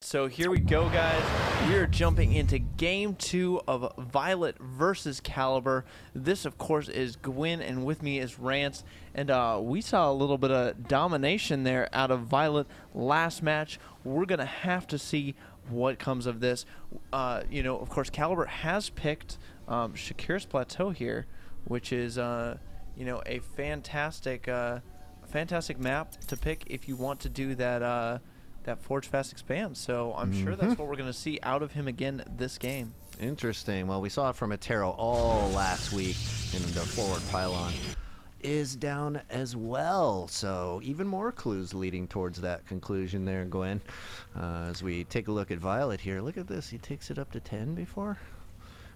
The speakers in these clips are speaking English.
So here we go, guys. We are jumping into game 2 of viOLet versus Caliber. This, of course, is Gwin, and with me is Rance. And we saw a little bit of domination there out of viOLet last match. We're going to have to see what comes of this. You know, of course, Caliber has picked Shakir's Plateau here, which is, you know, a fantastic map to pick if you want to do that that Forge Fast Expand. So I'm sure that's what we're going to see out of him again this game. Interesting. Well, we saw it from Atero all last week, and the forward pylon is down as well. So even more clues leading towards that conclusion there, Gwen. As we take a look at viOLet here, look at this. He takes it up to 10 before?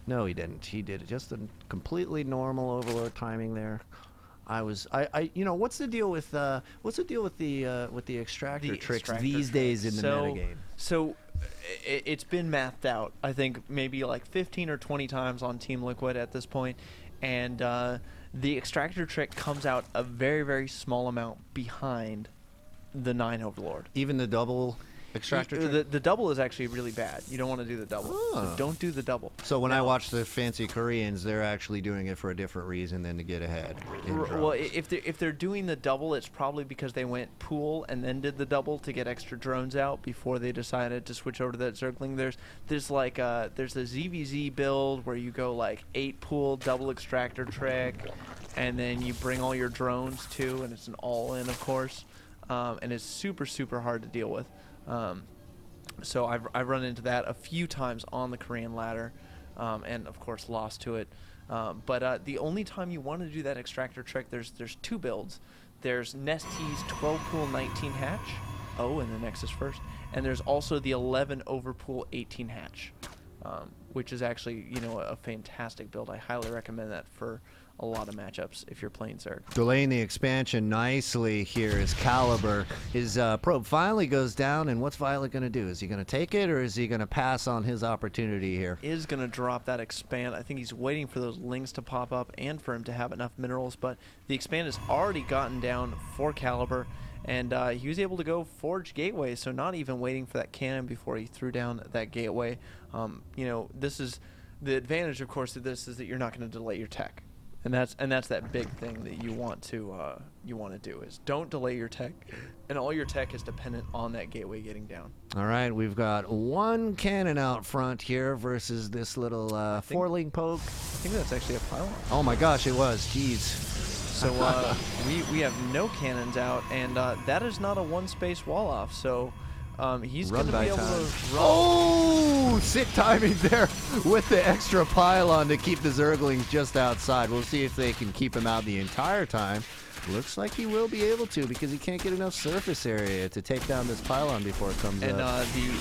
No, he didn't. He did just a completely normal Overlord timing there. You know, what's the deal with the extractor tricks these days in the metagame? So it's been mathed out, I think maybe like 15 or 20 times on Team Liquid at this point, and the extractor trick comes out a very, very small amount behind the 9 Overlord. Even the double extractor trick? The double is actually really bad. You don't want to do the double. So don't do the double. So when I watch the fancy Koreans, they're actually doing it for a different reason than to get ahead. Well, if they're doing the double, it's probably because they went pool and then did the double to get extra drones out before they decided to switch over to that Zergling. There's like there's the ZVZ build where you go like 8 pool double extractor trick, and then you bring all your drones too, and it's an all-in, of course, and it's super, super hard to deal with. So I've run into that a few times on the Korean ladder, and of course lost to it. But the only time you want to do that extractor trick, there's 2 builds. There's Nesty's 12 pool 19 hatch, and the Nexus first, and there's also the 11 over pool 18 hatch, which is actually, you know, a fantastic build. I highly recommend that for a lot of matchups if you're playing Zerg. Delaying the expansion nicely here is Caliber. His probe finally goes down, and what's viOLet going to do? Is he going to take it, or is he going to pass on his opportunity here? Is going to drop that expand. I think he's waiting for those lings to pop up and for him to have enough minerals, but the expand has already gotten down for Caliber, and he was able to go Forge Gateway, so not even waiting for that cannon before he threw down that gateway. You know, this is the advantage, of course, of this is that you're not going to delay your tech. And that's that big thing that you want to do is don't delay your tech, and all your tech is dependent on that gateway getting down. All right, we've got 1 cannon out front here versus this little 4-link poke. I think that's actually a pylon. Oh my gosh, it was. Jeez. So we have no cannons out, and that is not a 1-space wall off. So he's going to be able to run. Oh, sick timing there with the extra pylon to keep the Zerglings just outside. We'll see if they can keep him out the entire time. Looks like he will be able to, because he can't get enough surface area to take down this pylon before it comes up. And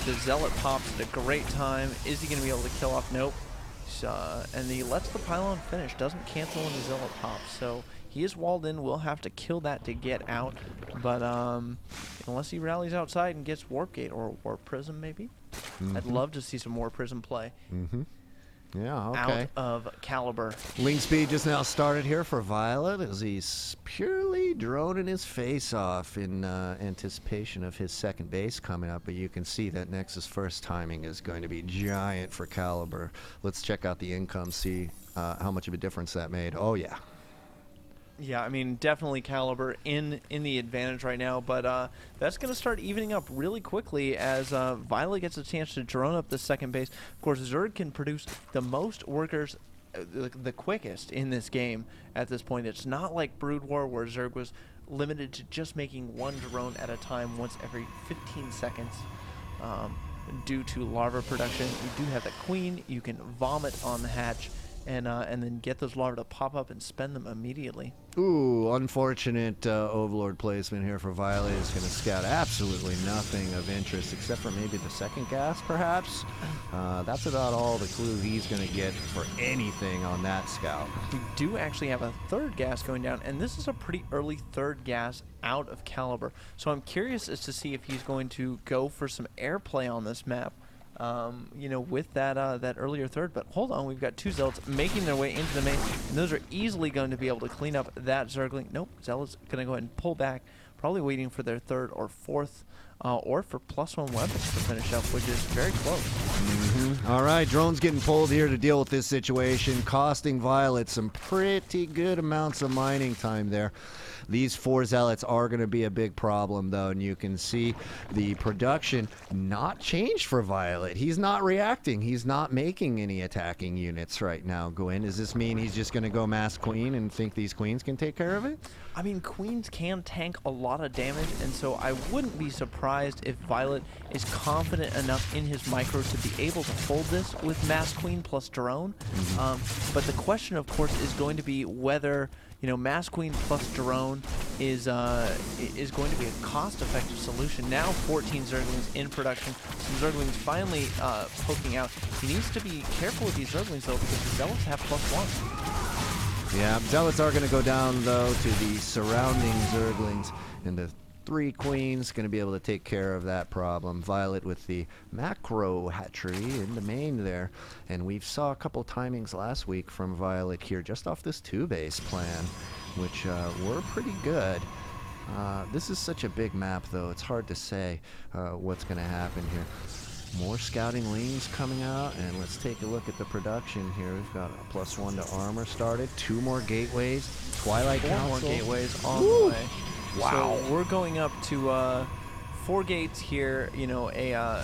the Zealot pops at a great time. Is he going to be able to kill off? Nope. And he lets the pylon finish. Doesn't cancel when the Zealot pops. So he is walled in. We'll have to kill that to get out. But unless he rallies outside and gets Warp Gate or Warp Prism, maybe. I'd love to see some more Prism play. Yeah, okay. Out of Caliber. Link speed just now started here for viOLet as he's purely droning his face off in anticipation of his second base coming up. But you can see that Nexus first timing is going to be giant for Caliber. Let's check out the income, see how much of a difference that made. Oh, yeah. Yeah, I mean, definitely Caliber in the advantage right now, but that's going to start evening up really quickly as viOLet gets a chance to drone up the second base. Of course, Zerg can produce the most workers the quickest in this game at this point. It's not like Brood War where Zerg was limited to just making 1 drone at a time once every 15 seconds due to larva production. You do have the Queen. You can vomit on the hatch and then get those larvae to pop up and spend them immediately. Ooh, unfortunate Overlord placement here for viOLet. Is going to scout absolutely nothing of interest except for maybe the second gas, perhaps. That's about all the clue he's going to get for anything on that scout. We do actually have a 3rd gas going down, and this is a pretty early 3rd gas out of Caliber. So I'm curious as to see if he's going to go for some airplay on this map. You know, with that earlier 3rd, but hold on, we've got 2 Zealots making their way into the main, and those are easily going to be able to clean up that Zergling. Nope, Zealot's going to go ahead and pull back, probably waiting for their 3rd or 4th or for +1 weapons to finish up, which is very close. All right, drones getting pulled here to deal with this situation, costing viOLet some pretty good amounts of mining time there. These 4 zealots are going to be a big problem, though, and you can see the production not changed for viOLet. He's not reacting. He's not making any attacking units right now, Gwin. Does this mean he's just going to go mass queen and think these queens can take care of it? I mean, queens can tank a lot of damage, and so I wouldn't be surprised if viOLet is confident enough in his micro to be able to hold this with mass queen plus drone. But the question, of course, is going to be whether mass queen plus drone is going to be a cost-effective solution. Now 14 Zerglings in production, some Zerglings finally poking out. He needs to be careful with these Zerglings, though, because the Zealots have +1. Yeah, Zealots are going to go down, though, to the surrounding Zerglings, and the 3 queens going to be able to take care of that problem. viOLet with the macro hatchery in the main there, and we saw a couple timings last week from viOLet here just off this 2-base plan, which were pretty good. This is such a big map, though, it's hard to say what's going to happen here. More scouting lings coming out, and let's take a look at the production here. We've got a +1 to armor started, 2 more gateways, Twilight Council. 4 more gateways on the way. Wow. So we're going up to 4 gates here, a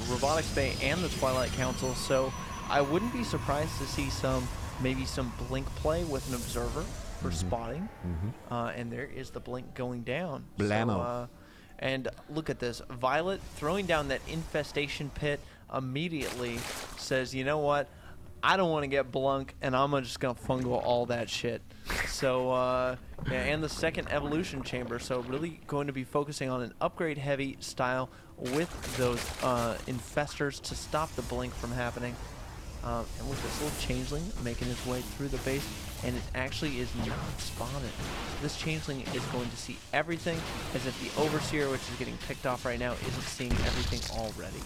Robotics Bay and the Twilight Council, so I wouldn't be surprised to see maybe some blink play with an observer for spotting. And there is the blink going down. Blammo. So, and look at this. viOLet throwing down that infestation pit immediately says, you know what? I don't want to get blunk, and I'm just going to fungal all that shit. So, yeah, and the second evolution chamber. So really going to be focusing on an upgrade-heavy style with those infestors to stop the blink from happening. And with this little changeling making his way through the base, and it actually is not spotted. This changeling is going to see everything, as if the overseer, which is getting picked off right now, isn't seeing everything already.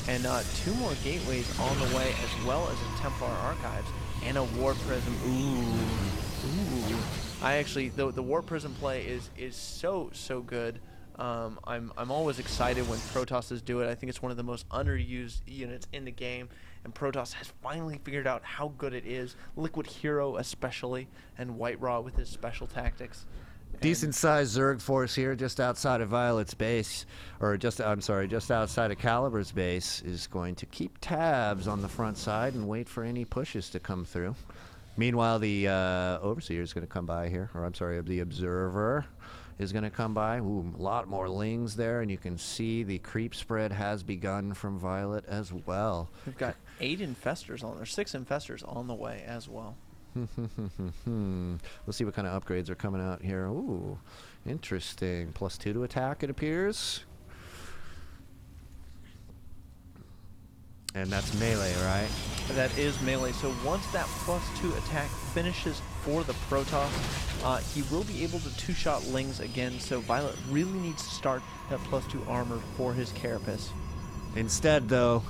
And 2 more gateways on the way, as well as a Templar Archives and a War Prism. Ooh. I actually, the War Prism play is so good. I'm always excited when Protosses do it. I think it's one of the most underused units in the game, and Protoss has finally figured out how good it is. Liquid Hero especially, and White Raw with his special tactics. Decent sized Zerg force here just outside of viOLet's base, or just outside of Caliber's base, is going to keep tabs on the front side and wait for any pushes to come through. Meanwhile, the Overseer is going to come by here, or I'm sorry, the Observer is going to come by. Ooh, a lot more lings there, and you can see the creep spread has begun from viOLet as well. We've got 8 infestors on there, 6 infestors on the way as well. We'll see what kind of upgrades are coming out here. Ooh, interesting. +2 to attack, it appears. And that's melee, right? That is melee. So once that +2 attack finishes for the Protoss, he will be able to 2-shot lings again. So viOLet really needs to start that +2 armor for his Carapace. Instead, though,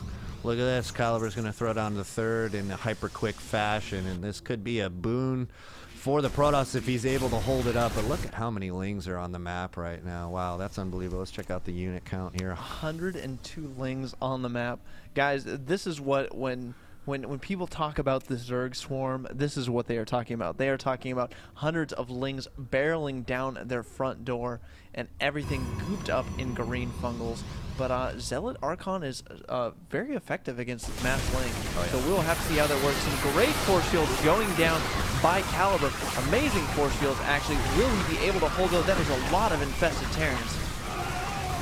look at this. Caliber's going to throw down the 3rd in a hyper-quick fashion, and this could be a boon for the Protoss if he's able to hold it up. But look at how many lings are on the map right now. Wow, that's unbelievable. Let's check out the unit count here. 102 lings on the map. Guys, this is what, when people talk about the Zerg swarm, this is what they are talking about. They are talking about hundreds of lings barreling down their front door, and everything gooped up in green fungals. But Zealot Archon is very effective against mass ling. Oh, yeah. So we'll have to see how that works. Some great force fields going down by Caliber. Amazing force fields, actually. Will he be able to hold those? That is a lot of infested Terrans.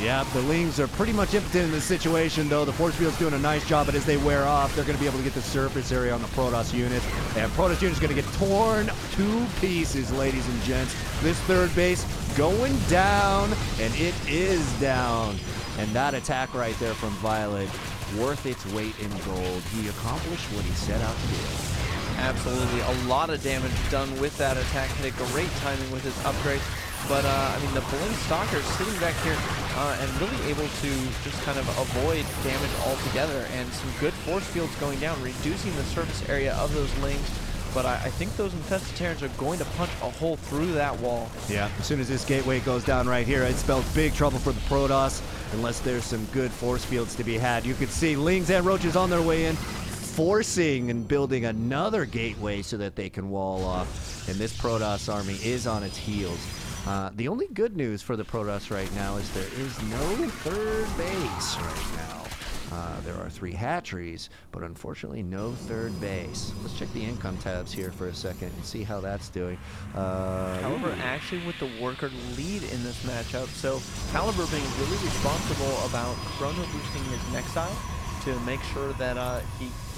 Yeah, the lings are pretty much impotent in this situation, though. The force field's doing a nice job, but as they wear off, they're going to be able to get the surface area on the Protoss unit. And Protoss unit's going to get torn to pieces, ladies and gents. This 3rd base going down, and it is down. And that attack right there from viOLet, worth its weight in gold. He accomplished what he set out to do. Absolutely. A lot of damage done with that attack. Had a great timing with his upgrade. But, I mean, the Blink Stalker sitting back here and really able to just kind of avoid damage altogether. And some good force fields going down, reducing the surface area of those lings. but I think those Infested Terrans are going to punch a hole through that wall. Yeah, as soon as this gateway goes down right here, it spells big trouble for the Protoss, unless there's some good force fields to be had. You can see Lings and Roaches on their way in, forcing and building another gateway so that they can wall off. And this Protoss army is on its heels. The only good news for the Protoss right now is there is no third base right now. There are 3 hatcheries, but unfortunately no third base. Let's check the income tabs here for a second and see how that's doing. Caliber actually with the worker lead in this matchup, so Caliber being really responsible about chrono boosting his Nexile to make sure that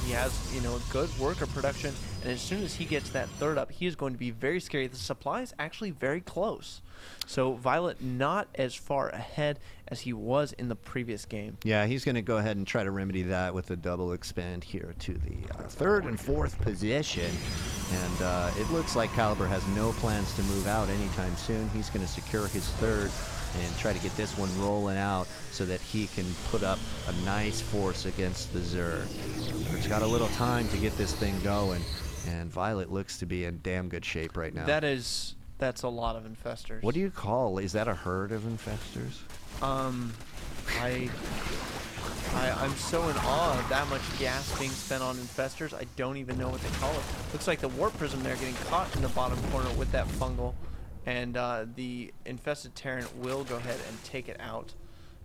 he has, you know, a good worker production, and as soon as he gets that third up, he is going to be very scary. The supply is actually very close. So viOLet not as far ahead as he was in the previous game. Yeah, he's going to go ahead and try to remedy that with a double expand here to the 3rd and 4th position. And it looks like Caliber has no plans to move out anytime soon. He's going to secure his 3rd and try to get this one rolling out so that he can put up a nice force against the Zerg. Zerg's got a little time to get this thing going, and viOLet looks to be in damn good shape right now. That's a lot of Infestors. What do you call? Is that a herd of Infestors? I'm so in awe of that much gas being spent on Infestors. I don't even know what they call it. Looks like the Warp Prism there getting caught in the bottom corner with that fungal. And the Infested Terran will go ahead and take it out.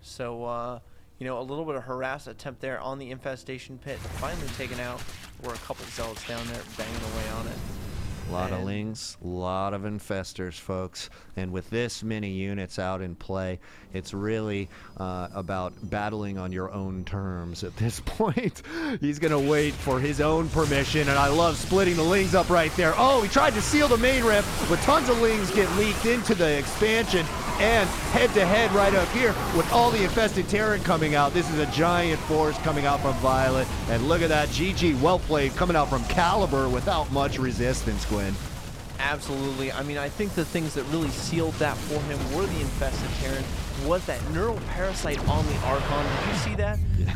So, you know, a little bit of harass attempt there on the Infestation Pit. Finally taken out. We're a couple Zealots down there banging away on it. A lot of Lings, a lot of Infestors, folks. And with this many units out in play, it's really about battling on your own terms at this point. He's going to wait for his own permission, and I love splitting the Lings up right there. Oh, he tried to seal the main ramp, but tons of Lings get leaked into the expansion, and head-to-head right up here with all the Infested Terran coming out. This is a giant force coming out from viOLet, and look at that, GG, well played, coming out from Caliber without much resistance, Gwin. Absolutely. I mean, I think the things that really sealed that for him were the Infested Terran. Was that neural parasite on the Archon? Did you see that? Yeah.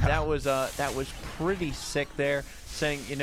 That was pretty sick there, saying, you know,